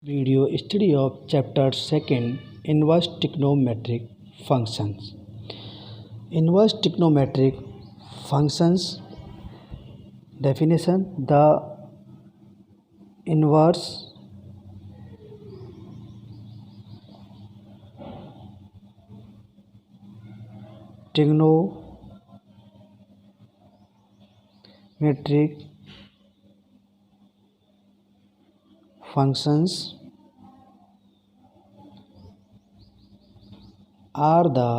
Video study of chapter 2 inverse trigonometric functions. Inverse trigonometric functions definition: the inverse trigonometric functions are the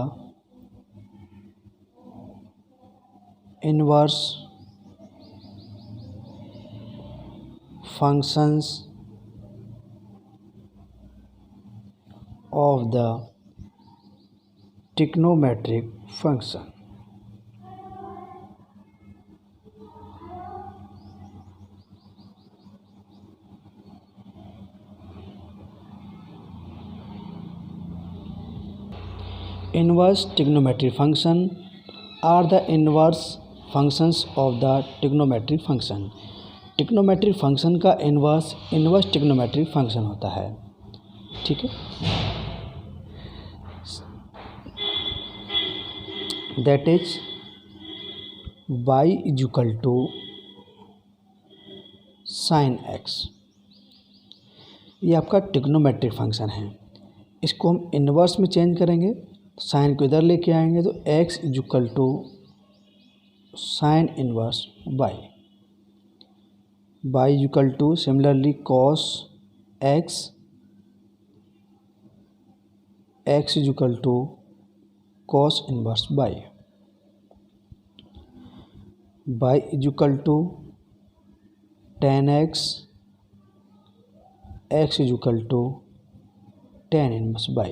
inverse functions of the trigonometric function. Inverse trigonometric function are the inverse functions of the trigonometric function. trigonometric function का inverse trigonometric function होता है. ठीक है, that is y equal to sin x. ये आपका trigonometric function है. इसको हम इन्वर्स में चेंज करेंगे तो साइन को इधर लेके आएंगे तो x equal to sine inverse y equal to similarly cos x equal to cos inverse y equal to tan x equal to tan inverse y.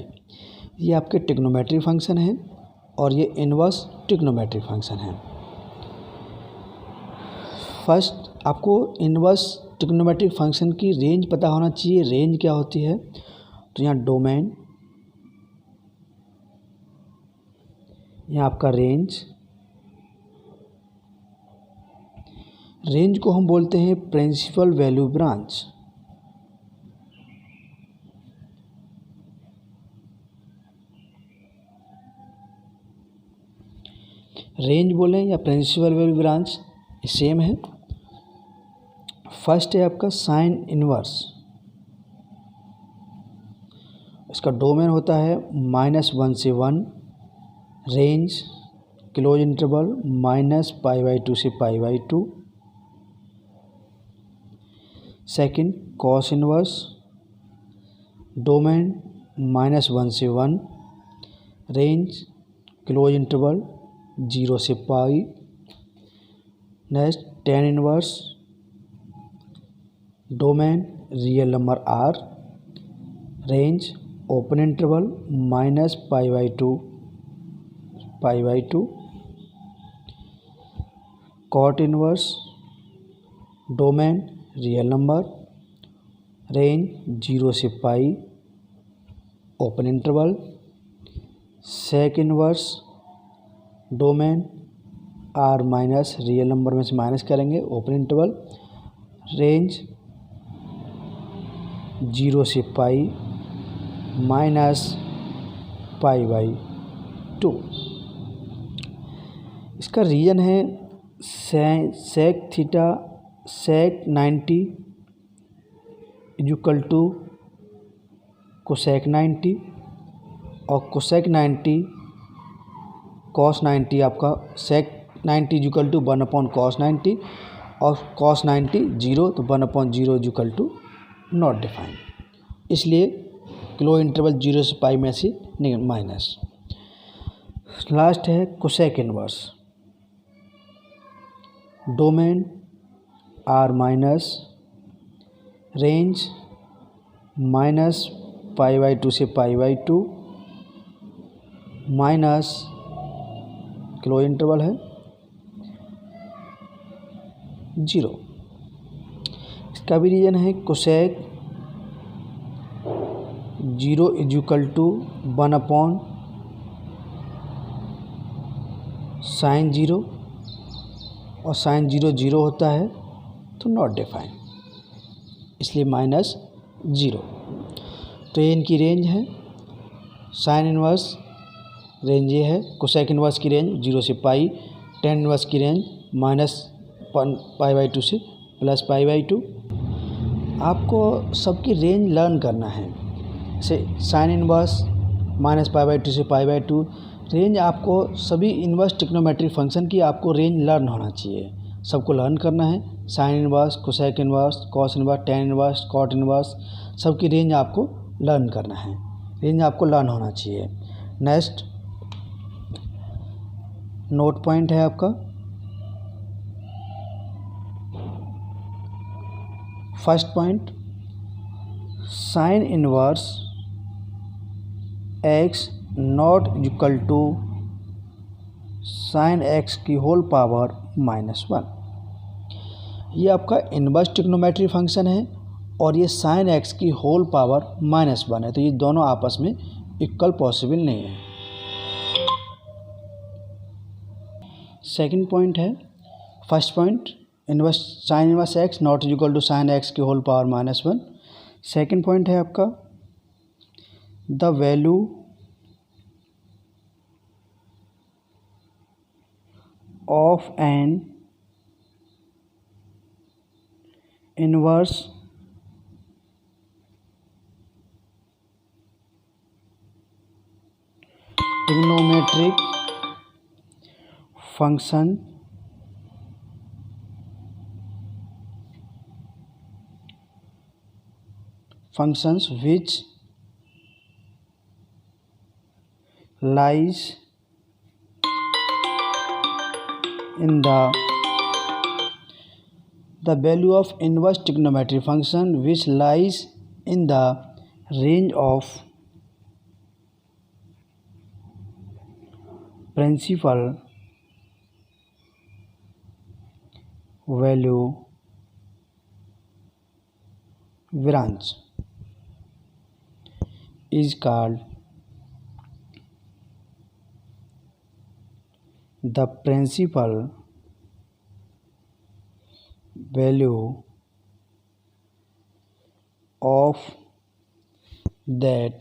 ये आपके ट्रिग्नोमेट्रिक फंक्शन है और ये इनवर्स ट्रिग्नोमेट्रिक फंक्शन है. फर्स्ट आपको inverse trigonometric function की range पता होना चाहिए. रेंज क्या होती है? तो यहाँ डोमेन, यहाँ आपका रेंज को हम बोलते हैं प्रिंसिपल वैल्यू ब्रांच. रेंज बोलें या प्रिंसिपल वैल्यू ब्रांच सेम है. फर्स्ट है आपका साइन इनवर्स. इसका डोमेन होता है -1 से 1, रेंज क्लोज इंटरवल -π/2 से π/2. सेकंड कॉस इनवर्स, डोमेन -1 से 1, रेंज क्लोज इंटरवल 0 से pi. Next tan inverse, domain real number r, range open interval -π/2. Cot inverse, domain real number, range 0 से pi, open interval. Sec inverse, domain r minus real number में से minus करेंगे, open interval, range 0 से पाई -π/2. इसका reason है sec theta sec 90 equal to cosec 90 और cosec 90 cos 90. आपका सेक 90 equal to 1/cos 90 और cos 90 0 तो 1/0 इक्वल टू नॉट डिफाइंड. इसलिए क्लोज इंटरवल 0 से पाई में से माइनस. लास्ट है cosec inverse, domain r minus, range -π/2 से π/2 माइनस क्लोज इंटरवल है 0. इसका भी रीजन है कोसेक 0 इक्वल टू 1/sin 0 और sin 0 0 होता है तो नॉट डिफाइंड, इसलिए -0. तो ये इनकी रेंज है। साइन इनवर्स रेंज ये है, कोसेक इनवर्स की रेंज 0 से पाई, टेन इनवर्स की रेंज -पाई/2 से +पाई/2। आपको सबकी रेंज लर्न करना है। जैसे साइन इनवर्स -पाई/2 से पाई/2 रेंज, आपको सभी इनवर्स ट्रिग्नोमेट्रिक फंक्शन की आपको रेंज लर्न होना चाहिए, सबको लर्न करना है। Sine inverse, cosec inverse, cos inverse, tan inverse, cot inverse, सबकी रेंज आपको लर्न करना है, रेंज आपको लर्न होना चाहिए। नेक्स्ट नोट पॉइंट है आपका first point, sine inverse x not equal to sine x की होल पावर -1। ये आपका इनवर्स ट्रिग्नोमेट्री फंक्शन है और ये साइन एक्स की होल पावर -1 है, तो ये दोनों आपस में इक्वल पॉसिबल नहीं है। सेकंड पॉइंट है, first point inverse sine inverse x not equal to sine x की होल पावर -1। सेकंड पॉइंट है आपका the value of an inverse trigonometric function functions which lies in the value of inverse trigonometric function which lies in the range of principal value branch is called the principal value of that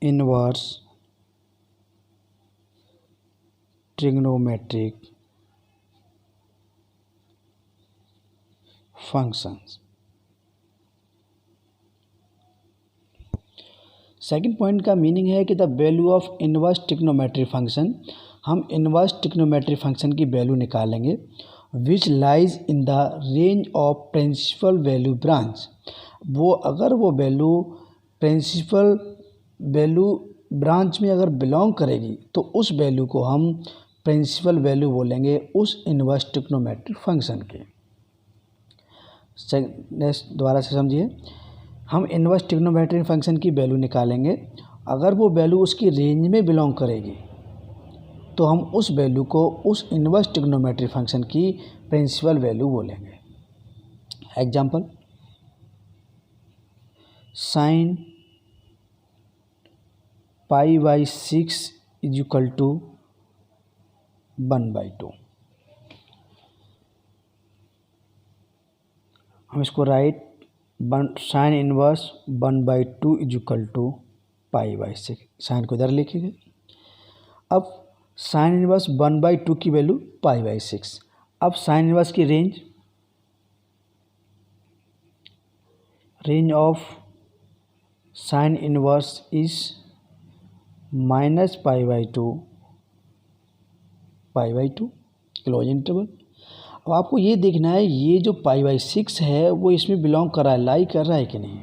inverse trigonometric functions। Second point का meaning है कि the value of inverse trigonometric function, हम inverse trigonometric function की value निकालेंगे which lies in the range of principal value branch. वो अगर वो value principal value branch में अगर बिलोंग करेगी तो उस वैल्यू को हम प्रिंसिपल वैल्यू बोलेंगे उस इनवर्स ट्रिग्नोमेट्रिक फंक्शन के। दोबारा से समझिए, हम इनवर्स ट्रिग्नोमेट्रिक फंक्शन की वैल्यू निकालेंगे, अगर वो वैल्यू उसकी रेंज में बिलोंग करेगी तो हम उस वैल्यू को उस इनवर्स ट्रिग्नोमेट्रिक फंक्शन की प्रिंसिपल वैल्यू बोलेंगे। Example, sine π/6 is equal to 1/2। हम इसको write sine inverse 1/2 is equal to π/6, sine को इधर लिखेंगे। अब साइन इनवर्स 1/2 की वैल्यू π/6। अब साइन इनवर्स की range of sine inverse is -π/2 close interval. अब आपको ये देखना है ये जो π/6 है वो इसमें बिलोंग कर रहा है, लाई कर रहा है कि नहीं।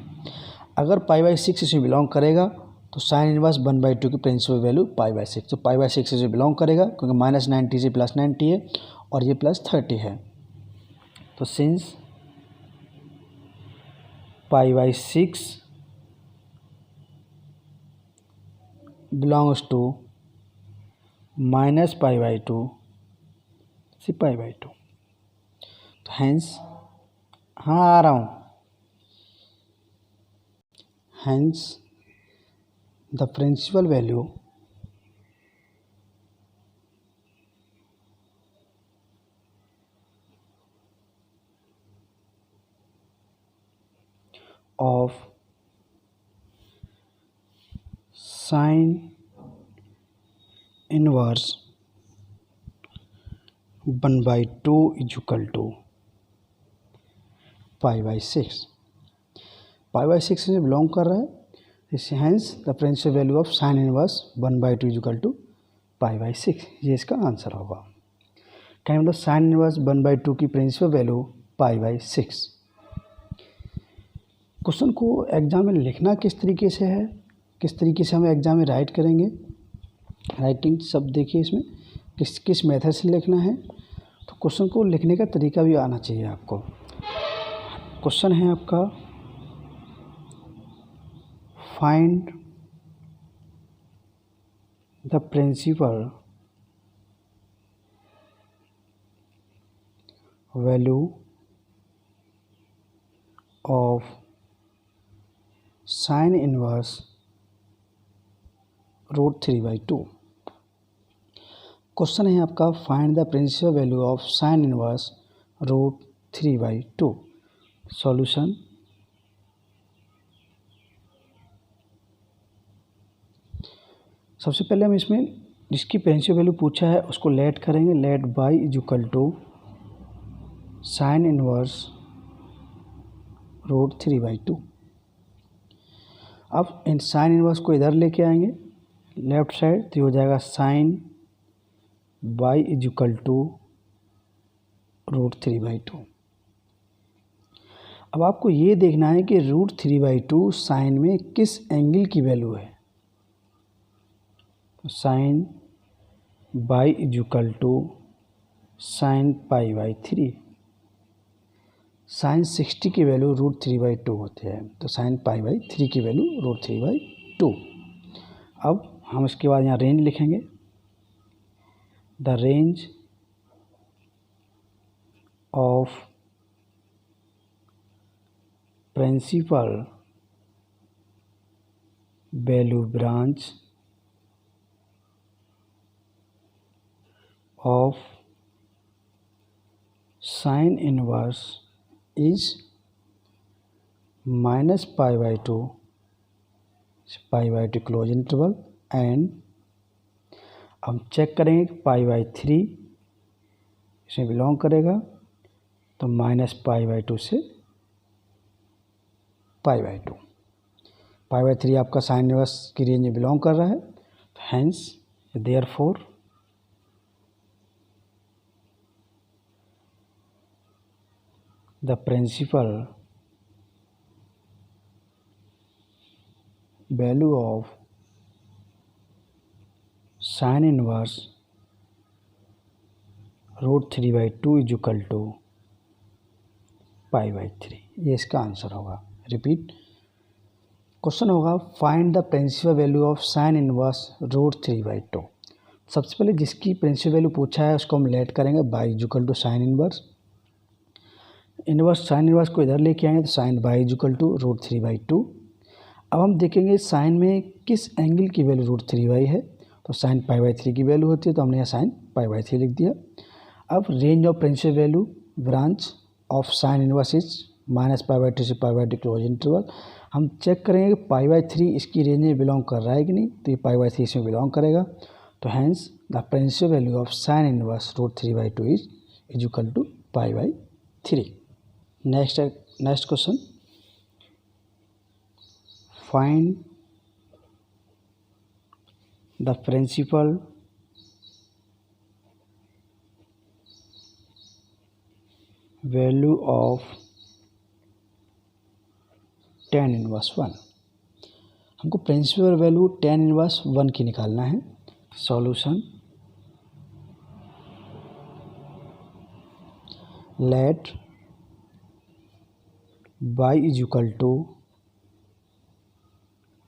अगर π/6 इसमें बिलोंग करेगा तो साइन इनवर्स 1/2 की प्रिंसिपल वैल्यू π/6, तो π/6 इसमें बिलोंग करेगा क्योंकि -90 से +90 है और ये +30 है। तो सिंस π/6 बिलोंग्स टू -π/2 से π/2, तो हैंस हाँ आ रहा हूँ, hence the principal value of sine inverse 1/2 is equal to π/6। π/6 से बिलोंग कर रहा है, इससे hence the principal value of sine inverse 1/2 is equal to π/6। ये इसका आंसर होगा। क्या मतलब साइन इनवर्स 1/2 की प्रिंसिपल वैल्यू π/6। क्वेश्चन को एग्जाम में लिखना किस तरीके से है, किस तरीके से हम एग्जाम में राइट करेंगे, राइटिंग सब देखिए इसमें किस मेथड से लिखना है। तो क्वेश्चन को लिखने का तरीका भी आना चाहिए आपको। क्वेश्चन है आपका find the principal value of sine inverse √3/2। Question है आपका find the principal value of sine inverse √3/2। Solution सबसे पहले हम इसमें जिसकी प्रिंसिपल वैल्यू पूछा है उसको लेट करेंगे। Let y is equal to sine inverse √3/2। अब इन साइन इनवर्स को इधर लेके आएंगे लेफ्ट साइड, तो हो जाएगा sine by is equal to √3/2। अब आपको ये देखना है कि √3/2 साइन में किस एंगल की वैल्यू है। तो sine by is equal to sine π/3। Sine 60 की वैल्यू √3/2 होते हैं, तो साइन π/3 की वैल्यू √3/2। अब हम इसके बाद यहाँ रेंज लिखेंगे। The range of principal value branch of sine inverse is -π/2 π/2 close interval and हम चेक करेंगे π/3 इसमें बिलोंग करेगा, तो -π/2 से π/2। π/3 आपका साइन इनवर्स की रेंज में बिलोंग कर रहा है, hence therefore the principal value of sin inverse √3/2 is equal to π/3। ये इसका आंसर होगा। रिपीट क्वेश्चन होगा find the principal value of sine inverse √3/2। सबसे पहले जिसकी प्रिंसिपल वैल्यू पूछा है उसको हम लेट करेंगे y is equal to sine inverse. Sine inverse को इधर लेके आएंगे तो sine by is equal to √3/2। अब हम देखेंगे साइन में किस एंगल की वैल्यू √3/2 है, तो साइन π/3 की वैल्यू होती है, तो हमने यहाँ साइन π/3 लिख दिया। अब range of principal value branch of sine inverse is -π/2 से π/2 क्लोज इंटरवल। हम चेक करेंगे कि π/3 इसकी रेंज में बिलोंग कर रहा है कि नहीं, तो ये π/3 इसमें बिलोंग करेगा, तो hence the principal value of sine inverse √3/2 is equal to π/3। Next question find the principal value of tan inverse 1। हमको प्रिंसिपल वैल्यू tan इनवर्स 1 की निकालना है। Solution let y is equal to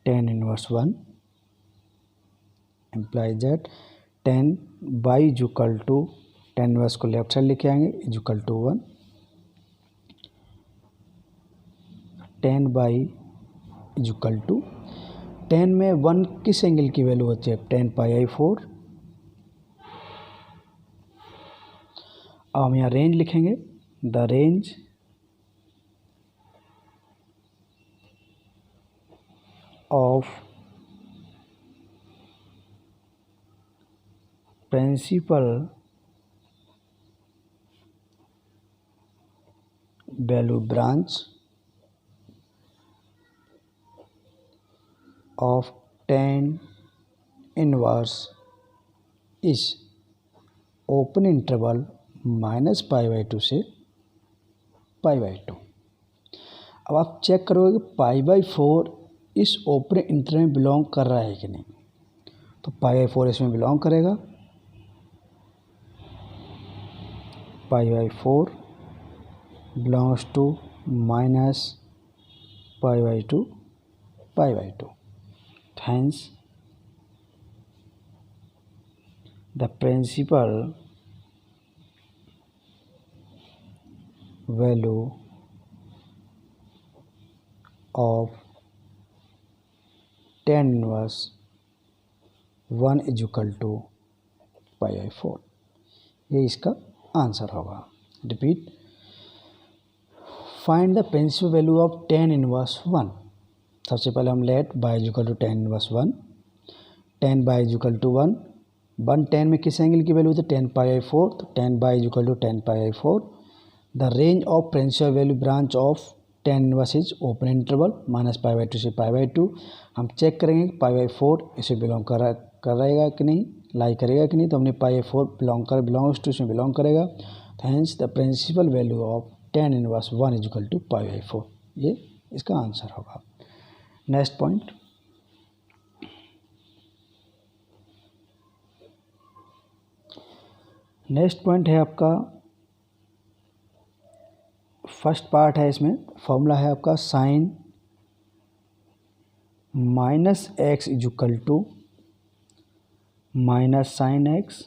tan inverse 1 implies that tan y is equal to tan inverse को left side लेके आएंगे is equal to 1। tan y is equal to tan में 1 किस angle की value होती है, tan π/4। अब हम यहाँ रेंज लिखेंगे। The range of principal value branch of tan inverse is open interval -π/2 से π/2। अब आप चेक करोगे कि π/4 इस ओपन इंटरवल में बिलोंग कर रहा है कि नहीं, तो π/4 इसमें बिलोंग करेगा। π/4 belongs to -π/2 π/2। Hence the principal value of tan inverse 1 is equal to π/4। ये इसका आंसर होगा। Repeat, find the principal value of tan inverse 1। सबसे पहले हम let y is equal to tan inverse 1, tan y is equal to 1, 1 tan में किस angle की value थी, tan π/4, तो tan y is equal to tan π/4। The range of principal value branch of tan inverse is open interval -π/2 से π/2। हम check करेंगे कि π/4 इसे बिलोंग कर रहेगा कि नहीं, लाई करेगा कि नहीं, तो हमने π/4 बिलोंग्स टू इसमें बिलोंग करेगा। Hence the principal value of tan inverse 1 is equal to π/4। ये इसका आंसर होगा। नेक्स्ट पॉइंट, है आपका फर्स्ट पार्ट है। इसमें फॉर्मूला है आपका sin -x is equal to -sin x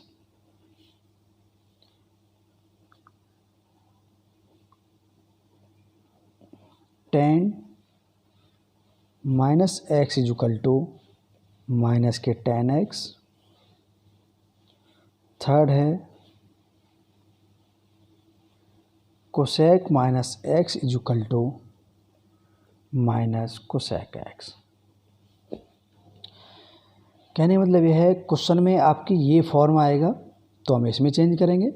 tan -x is equal to -tan x। Third है cosec -x is equal to -cosec x। कहने का मतलब यह है, क्वेश्चन में आपकी ये फॉर्म आएगा तो हम इसमें चेंज करेंगे,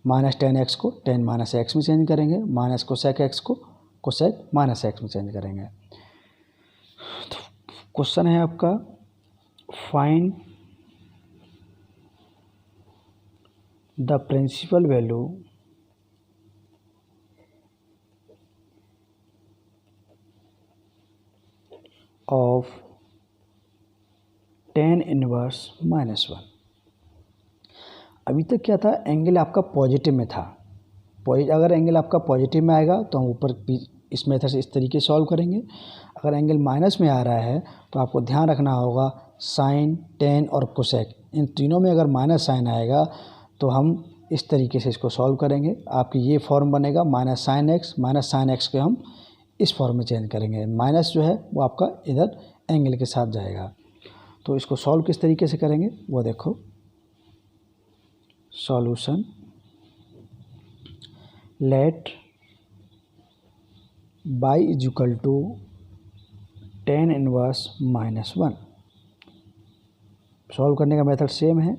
-tan x को tan -x में चेंज करेंगे, -cosec x को cosec -x में चेंज करेंगे। तो क्वेश्चन है आपका find the principal value of tan inverse -1। अभी तक क्या था, एंगल आपका पॉजिटिव में था। अगर एंगल आपका पॉजिटिव में आएगा तो हम ऊपर इस मेथड से इस तरीके से सॉल्व करेंगे। अगर एंगल माइनस में आ रहा है तो आपको ध्यान रखना होगा साइन, tan और कोसेक, इन तीनों में अगर माइनस साइन आएगा तो हम इस तरीके से इसको सॉल्व करेंगे। आपकी ये फॉर्म बनेगा -sin x के हम इस फॉर्म में चेंज करेंगे। माइनस जो है वो आपका इधर एंगल के साथ जाएगा। तो इसको सॉल्व किस तरीके से करेंगे वो देखो। Solution, let y is equal to tan inverse -1। Solve करने का मेथड सेम है,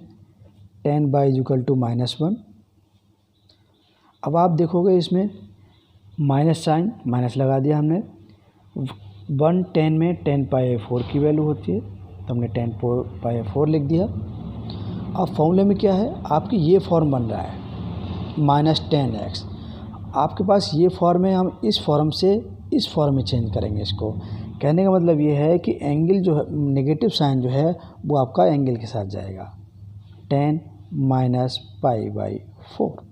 tan y is equal to -1। अब आप देखोगे इसमें माइनस साइन, माइनस लगा दिया हमने। 1 tan में tan π/4 की वैल्यू होती है तो हमने tan π/4 लिख दिया। अब फॉर्मूले में क्या है, आपकी ये फॉर्म बन रहा है -tan x। आपके पास ये फॉर्म है, हम इस फॉर्म से इस फॉर्म में चेंज करेंगे इसको। कहने का मतलब ये है कि एंगल जो है, नेगेटिव साइन जो है वो आपका एंगल के साथ जाएगा, tan -π/4।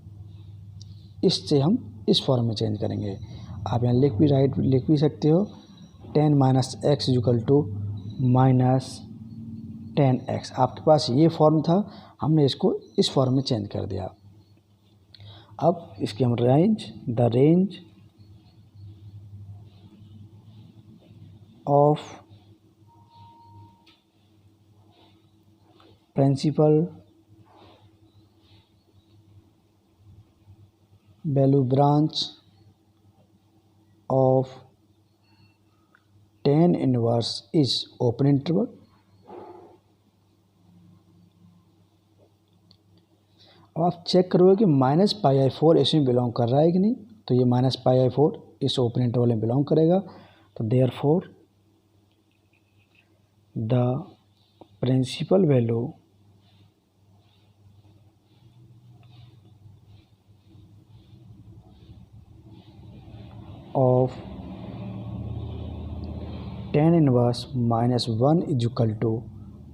इससे हम इस फॉर्म में चेंज करेंगे। आप यहाँ लिख भी सकते हो, tan -x is equal to -tan x। आपके पास ये फॉर्म था, हमने इसको इस फॉर्म में चेंज कर दिया। अब इसकी हम the range of principal value branch of tan inverse is open interval अब आप चेक करोगे कि माइनस पाई आई 4 इसमें बिलोंग कर रहा है कि नहीं, तो ये माइनस पाई आई 4 इस ओपन इंटरवल में बिलोंग करेगा। तो therefore the principal value of tan inverse -1 is equal to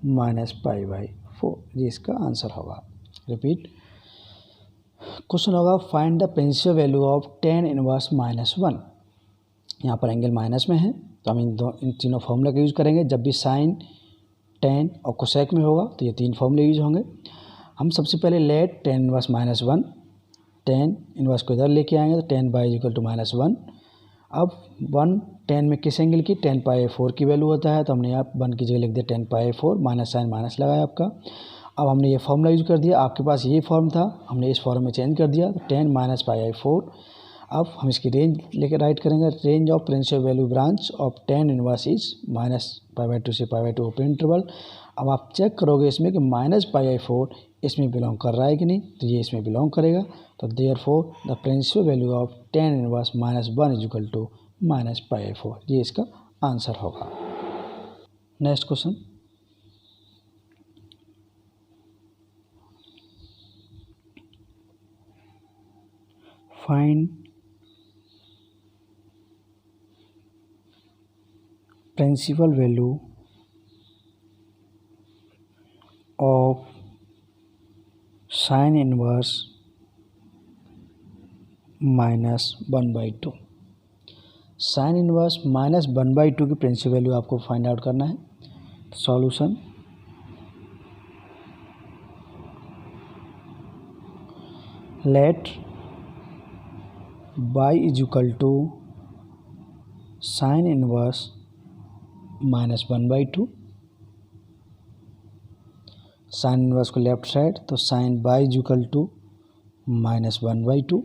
minus pi by 4, ये इसका आंसर होगा। रिपीट, क्वेश्चन होगा find the principal value of tan inverse -1। यहाँ पर एंगल माइनस में है तो हम इन तीनों फॉर्मूला का यूज़ करेंगे। जब भी साइन, tan और कोसेक में होगा तो ये तीन फॉर्मूले यूज होंगे। हम सबसे पहले let tan inverse -1, tan inverse को इधर लेके आएंगे तो tan बाई इक्वल टू -1। अब 1 tan में किस एंगल की, tan पाई 4 की वैल्यू होता है, तो हमने यहाँ 1 की जगह लिख दिया tan पाई 4, माइनस साइन माइनस लगाया आपका। अब हमने ये फॉर्मूला यूज कर दिया, आपके पास ये फॉर्म था, हमने इस फॉर्म में चेंज कर दिया, तो tan माइनस पाई 4। अब हम इसकी रेंज लेकर राइट करेंगे, range of principal value branch of tan inverse is -π/2 से π/2 ओपन इंटरवल। अब आप चेक करोगे इसमें कि -π/4 इसमें बिलोंग कर रहा है कि नहीं, तो ये इसमें बिलोंग करेगा। तो therefore the principal value of tan inverse -1 is equal to -π/4, ये इसका आंसर होगा। Next question, find principal value of sine inverse -1/2। Sine inverse -1/2 की प्रिंसिपल वैल्यू आपको फाइंड आउट करना है। Solution, let y is equal to sine inverse -1/2। Sine inverse को left side, तो sine y is equal to -1/2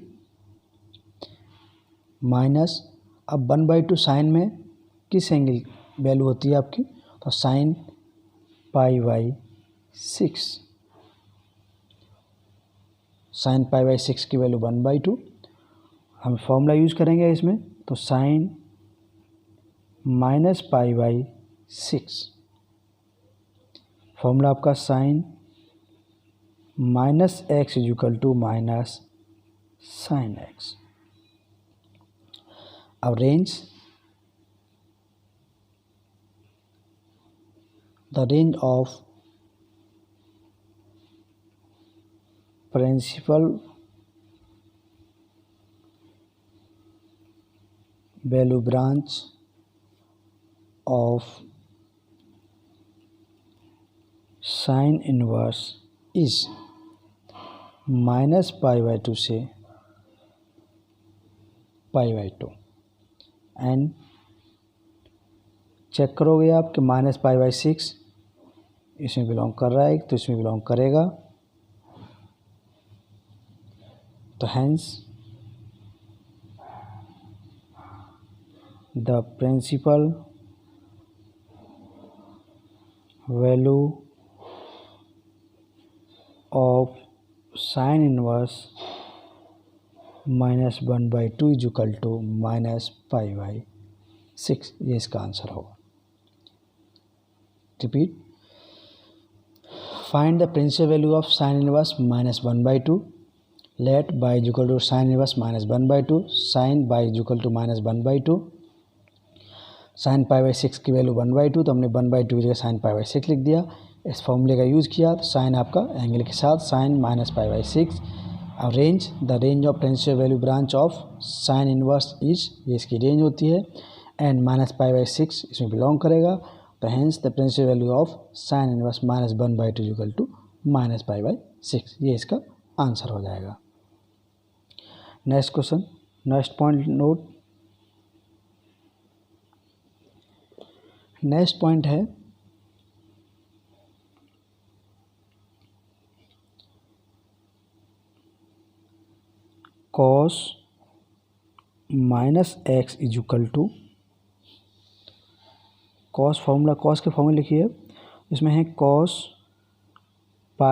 minus, अब 1/2 sign में किस angle value होती है आपकी, तो साइन π/6, साइन π/6 की वैल्यू 1/2। हम फॉर्मूला यूज़ करेंगे इसमें, तो साइन -π/6, फॉर्मूला आपका sine -x is equal to minus sine x। अब range, the range of principal value branch of sine inverse is -π/2 से π/2 एंड चेक करोगे आप कि -π/6 इसमें बिलोंग कर रहा है तो इसमें बिलोंग करेगा, तो hence the principal value of sine inverse -1/2 is equal to -π/6, ये इसका आंसर होगा। Repeat, find the principal value of sine inverse -1/2, let y is equal to sine inverse -1/2, sine y is equal to -1/2, sine π/6 की value 1/2, तो हमने 1/2 की जगह sign π/6 लिख दिया। इस फॉर्मूले का यूज़ किया, तो साइन आपका एंगल के साथ साइन -π/6। अब range, the range of principal value branch of sine inverse is, ये इसकी रेंज होती है, एंड -π/6 इसमें बिलोंग करेगा, तो hence the principal value of sine inverse -1/2 equal to -π/6, ये इसका आंसर हो जाएगा। Next question, next point note. Next point है cos -x is equal to, cos formula, cos के फॉर्मूले लिखिए, इसमें है cos π -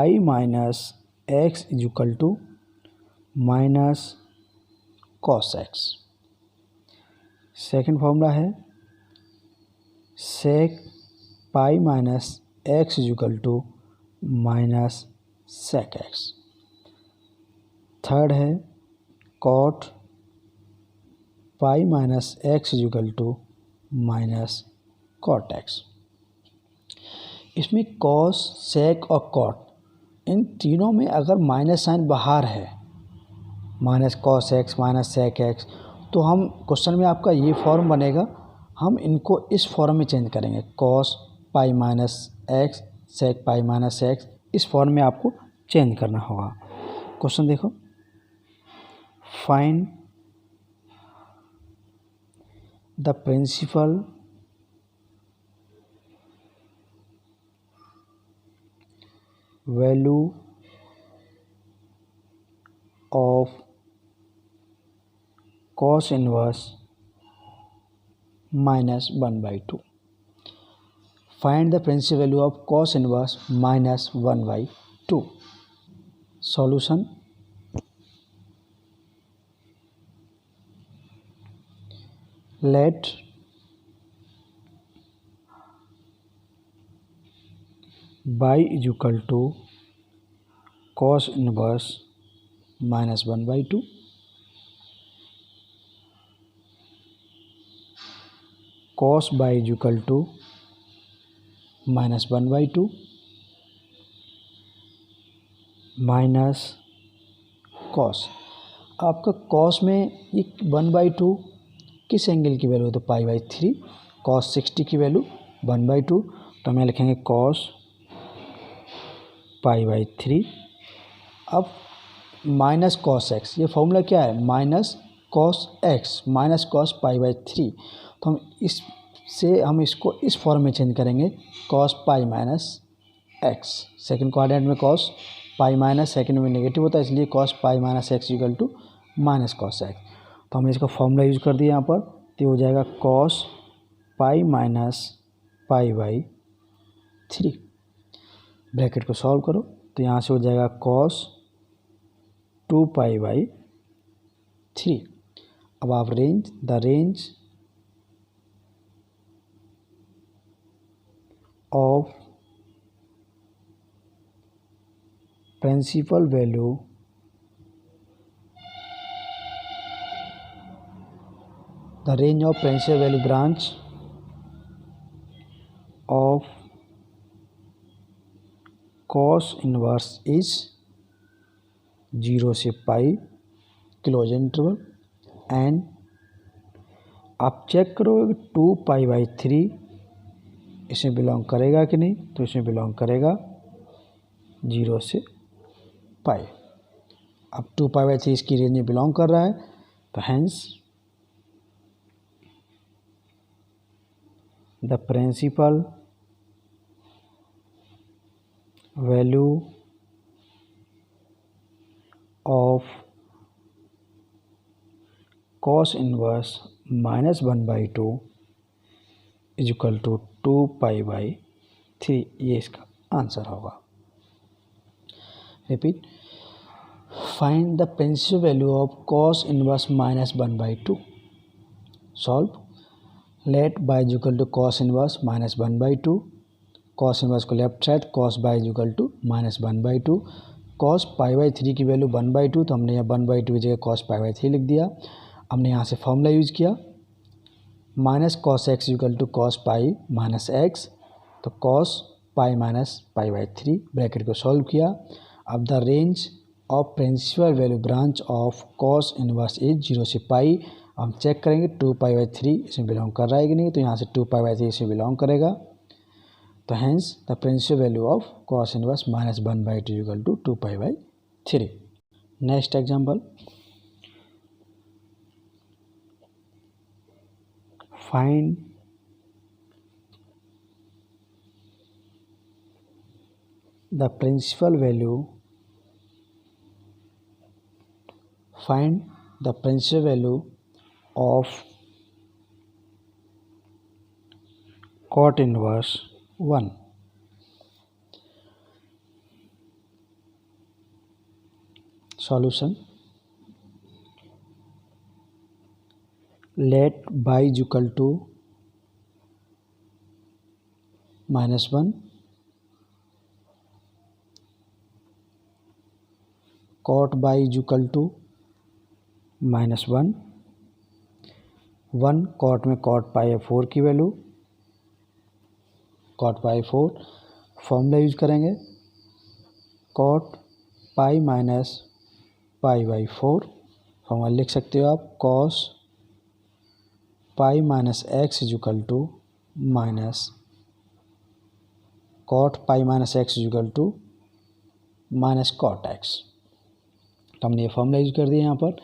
x is equal to minus cos x. Second formula है sec pi minus x is equal to minus sec x. Third है cot pi minus x is equal to minus cot x. इसमें cos, sec और cot इन तीनों में अगर minus sine बाहर है, minus cos x minus sec x, तो हम क्वेश्चन में आपका ये फॉर्म बनेगा, हम इनको इस फॉर्म में चेंज करेंगे, cos pi minus x sec pi minus x, इस फॉर्म में आपको चेंज करना होगा। क्वेश्चन देखो, find the principal value of cos inverse minus 1/2। Find the principal value of cos inverse minus 1/2। Solution, let y is equal to cos inverse minus 1/2, cos y is equal to minus 1/2 minus cos. आपका cos में एक 1/2 किस angle की value है, तो π/3, cos 60 की value 1/2, तो हम यहाँ लिखेंगे cos π/3। अब माइनस कॉस एक्स, ये फॉर्मूला क्या है, minus cos x minus cos π/3, तो हम इसको इस फॉर्म में चेंज करेंगे, cos pi minus x. Second quadrant में cos पाई माइनस, सेकेंड में नेगेटिव होता है, इसलिए cos pi minus x equal to minus cos x. तो हमने इसका फॉर्मूला यूज कर दिया यहाँ पर, तो हो जाएगा cos पाई माइनस π/3। ब्रैकेट को सॉल्व करो, तो यहाँ से हो जाएगा cos 2π/3। अब आप the range of principal value branch of cos inverse is 0 से पाई क्लोज इंटरवल, एंड आप चेक करोगे 2π/3 इसमें बिलोंग करेगा कि नहीं, तो इसमें बिलोंग करेगा 0 से पाई। अब 2π/3 इसकी रेंज में बिलोंग कर रहा है, तो hence the principal value of cos inverse minus 1/2 is equal to 2π/3, ये इसका आंसर होगा। Repeat, find the principal value of cos inverse minus 1/2। Solve, let y is equal to cos inverse minus 1/2, cos inverse को left side, cos y is equal to minus 1/2, cos π/3 की value 1/2, तो हमने यहाँ 1/2 की जगह cos π/3 लिख दिया। हमने यहाँ से फॉर्मूला यूज किया, minus cos x equal to cos pi minus x, तो cos पाई माइनस π/3, ब्रैकेट को सॉल्व किया। अब the range of principal value branch of cos inverse is 0 से पाई। हम चेक करेंगे 2π/3 इसमें बिलोंग कर रहा है कि नहीं, तो यहाँ से 2π/3 इसमें बिलोंग करेगा, तो hence the principal value of cos inverse minus 1/2 equal to 2π/3। Next example, find the principal value of cot inverse 1। Solution let y is equal to -1, cot y is equal to -1, 1 cot में cot pi 4 की value, cot pi 4 formula use करेंगे, cot pi minus pi by 4, formula लिख सकते हो आप, cos pi minus x is equal to minus cot pi minus x is equal to minus cot x. तो हमने ये formula use कर दिया। यहाँ पर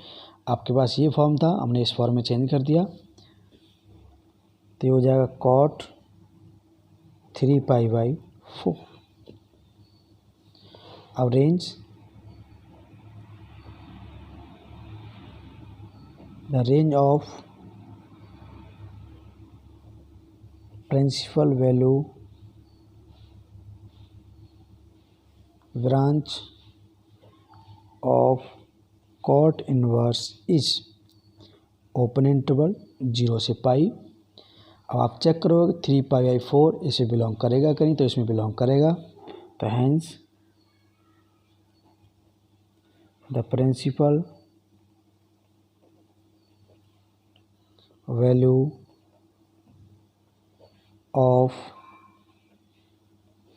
आपके पास ये फॉर्म था, हमने इस फॉर्म में चेंज कर दिया, तो ये हो जाएगा कॉट 3 पाई बाई 4। अब range the range of principal value branch of cot inverse is open interval 0 से पाई। अब आप चेक करोगे 3 पाई बाई 4 इसे बिलोंग करेगा कि नहीं, तो इसमें बिलोंग करेगा, तो hence the principal value of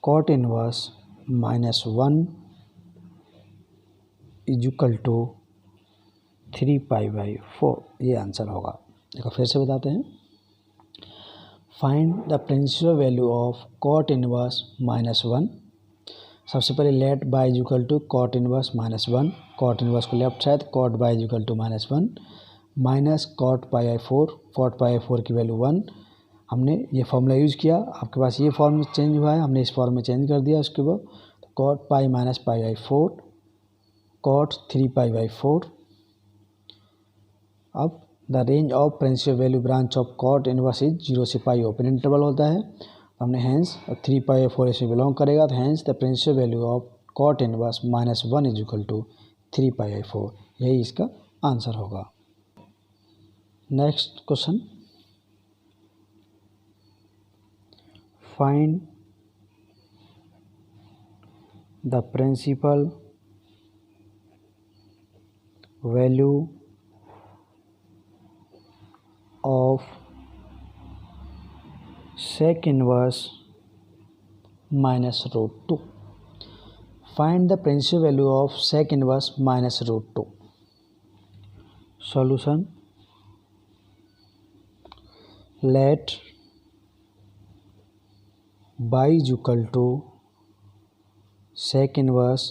cot inverse -1 is equal to 3 pi by 4, ये आंसर होगा। देखो फिर से बताते हैं, find the principal value of cot inverse -1। सबसे पहले let y is equal to cot inverse -1, कॉट इनवर्स को left side, cot y is equal to -1 minus cot pi by 4, cot pi by 4 की वैल्यू 1। हमने ये फॉर्मूला यूज़ किया, आपके पास ये फॉर्म चेंज हुआ है, हमने इस फॉर्म में चेंज कर दिया। उसके बाद cot pi minus pi by 4, cot 3 pi by 4। अब the range of principal value branch of cot inverse is 0 से पाई, ओपन इंटरवल होता है। हमने हैंस 3 पाई 4 इसमें बिलोंग करेगा, तो hence the principal value of cot inverse -1 is equal to 3 pi by 4, यही इसका आंसर होगा। Next question, find the principal value of sec inverse minus root 2. Find the principal value of sec inverse minus root 2. Solution, let y is equal to sec inverse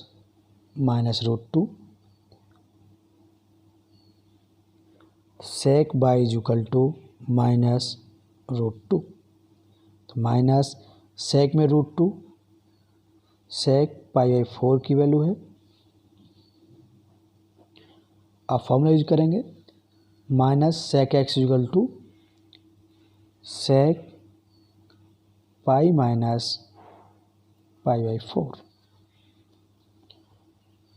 minus root 2, sec y is equal to minus root 2, तो minus sec में √2, सेक पाई by 4 की value है। आप formula use करेंगे, minus sec x equal to sec pi minus pi by 4।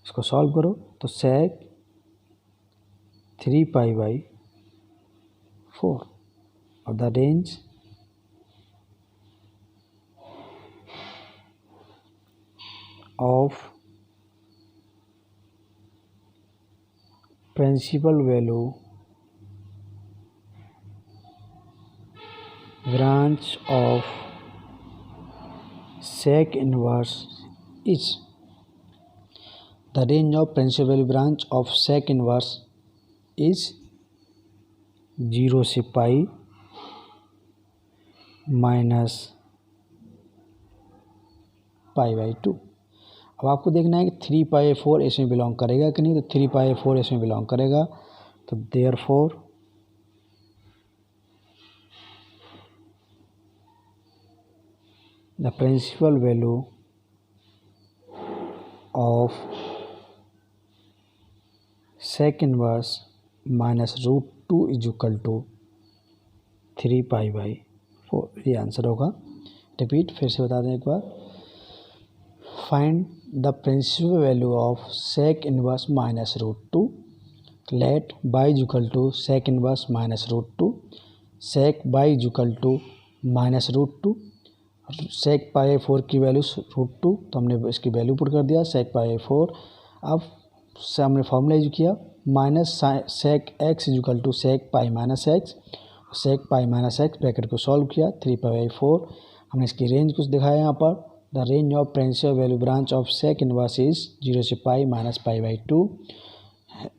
इसको solve करो तो सेक 3 pi by 4 और the range of principal value branch of sec inverse is, the range of principal value branch of sec inverse is 0 से pi minus pi by 2। अब आपको देखना है कि 3 पाई 4 इसमें बिलोंग करेगा कि नहीं, तो 3 पाई 4 इसमें बिलोंग करेगा, तो therefore the principal value of sec inverse minus √2 is equal to 3 pi by 4, ये आंसर होगा। रिपीट फिर से बता दें एक बार, find the principal value of sec inverse minus root two. Let y equal to sec inverse minus root two, sec y equal to minus root two, sec pi 4 की value root two, तो हमने इसकी value put कर दिया सेक pi 4। अब हमने formula use किया minus sec x equal to sec pi minus x, sec pi minus x bracket को सॉल्व किया 3 पाई 4। हमने इसकी रेंज कुछ दिखाया यहाँ पर, the range of principal value branch of sec inverse is 0 से pi minus pi by 2।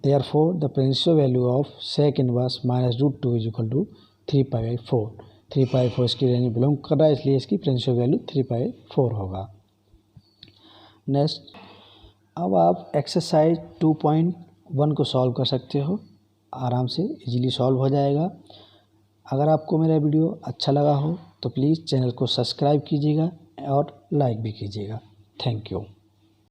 Therefore the principal value of sec inverse minus root two is equal to 3 pi by 4। 3 pi 4 इसकी range belong कर रहा है, इसलिए इसकी principal value 3 pi 4 होगा। Next, अब आप एक्सरसाइज 2.1 को सॉल्व कर सकते हो, आराम से इजीली सॉल्व हो जाएगा। अगर आपको मेरा वीडियो अच्छा लगा हो तो प्लीज़ चैनल को सब्सक्राइब कीजिएगा और लाइक भी कीजिएगा। Thank you.